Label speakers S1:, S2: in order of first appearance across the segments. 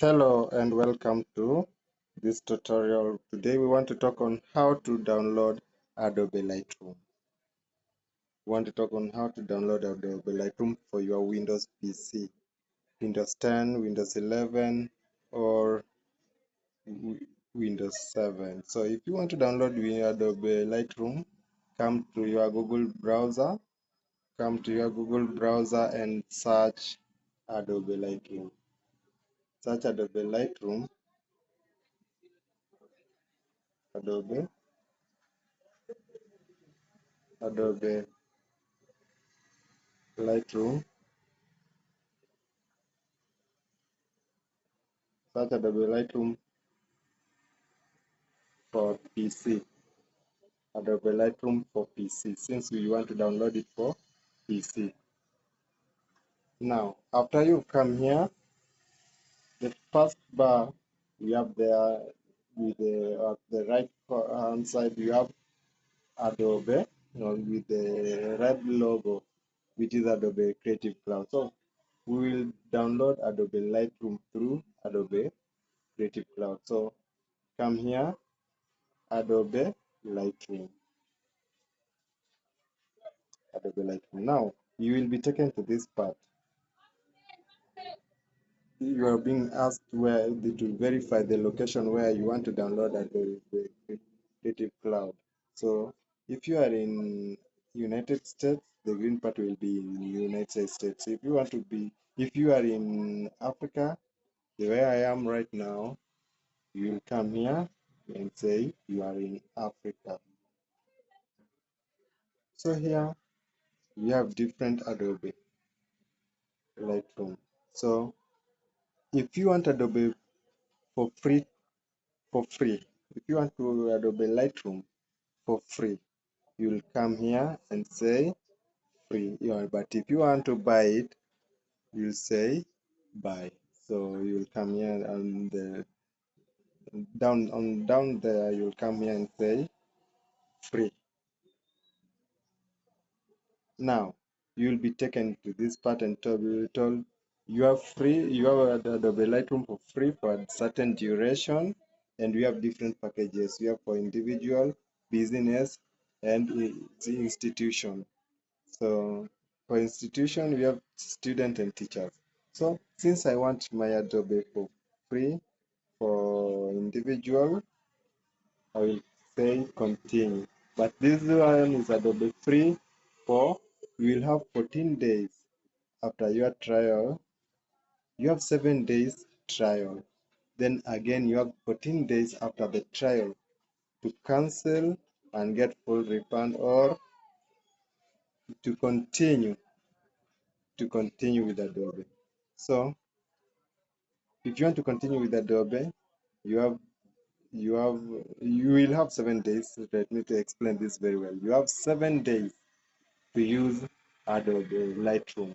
S1: Hello and welcome to this tutorial. Today we want to talk on how to download Adobe Lightroom. We want to talk on how to download Adobe Lightroom for your Windows PC, Windows 10, Windows 11, or Windows 7. So if you want to download Adobe Lightroom, come to your Google browser, and search Adobe Lightroom. Search Adobe Lightroom, Adobe, Adobe Lightroom. Search Adobe Lightroom for PC. Adobe Lightroom for PC, since we want to download it for PC. Now, after you come here, the first bar you have there with the right hand side, you have Adobe, with the red logo, which is Adobe Creative Cloud. So we will download Adobe Lightroom through Adobe Creative Cloud. So come here, Adobe Lightroom. Adobe Lightroom. Now you will be taken to this part. You are being asked where to verify the location where you want to download Adobe Creative Cloud. So if you are in United States, the green part will be in United States. If you are in Africa, the way I am right now, you will come here and say you are in Africa. So here we have different Adobe Lightroom. So if you want Adobe for free, if you want to Adobe Lightroom for free, you'll come here and say free. But if you want to buy it, you say buy. So you'll come here and down there you'll come here and say free. Now you'll be taken to this part and told you have Adobe Lightroom for free for a certain duration, and we have different packages. We have for individual, business, and the institution. So for institution, we have student and teachers. So since I want my Adobe for free, for individual, I will say continue. But this one is Adobe free for, you will have 14 days after your trial. You have 7 days trial. Then again, you have 14 days after the trial to cancel and get full refund, or to continue with Adobe. So if you want to continue with Adobe, you have you have you will have 7 days. Let me to explain this very well. You have 7 days to use Adobe Lightroom.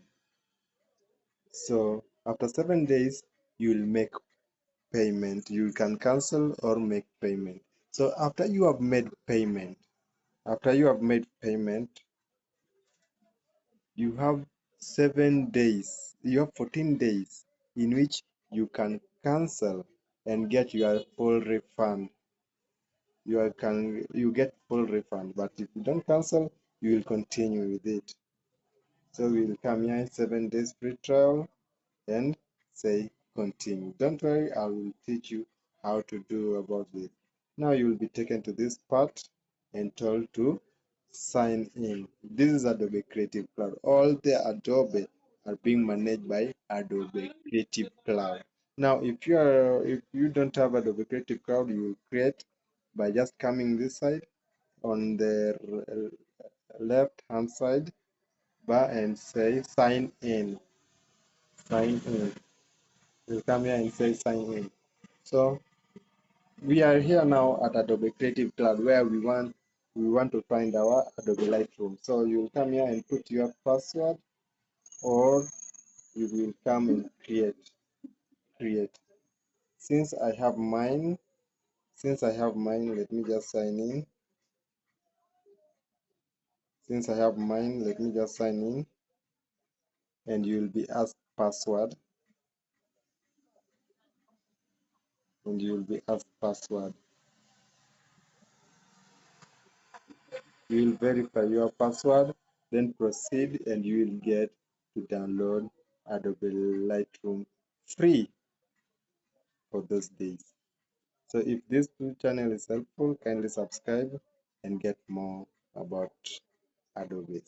S1: So after 7 days, you will make payment. You can cancel or make payment. So after you have made payment, you have 7 days. You have 14 days in which you can cancel and get your full refund. You get full refund, but if you don't cancel, you will continue with it. So we will come here, 7 days free trial, and say continue. Don't worry, I will teach you how to do about this. Now you will be taken to this part and told to sign in. This is Adobe Creative Cloud. All the Adobe are being managed by Adobe Creative Cloud. Now if you don't have Adobe Creative Cloud, you will create by just coming this side on the left hand side bar and say sign in. Sign in. You come here and say sign in. So we are here now at Adobe Creative Cloud, where we want to find our Adobe Lightroom. So you will come here and put your password, or you will come and create. Since I have mine, let me just sign in. Since I have mine, let me just sign in, and you will be asked password. and you will be asked password. You will verify your password, then proceed, and you will get to download Adobe Lightroom free for those days. So if this channel is helpful, kindly subscribe and get more about Adobe.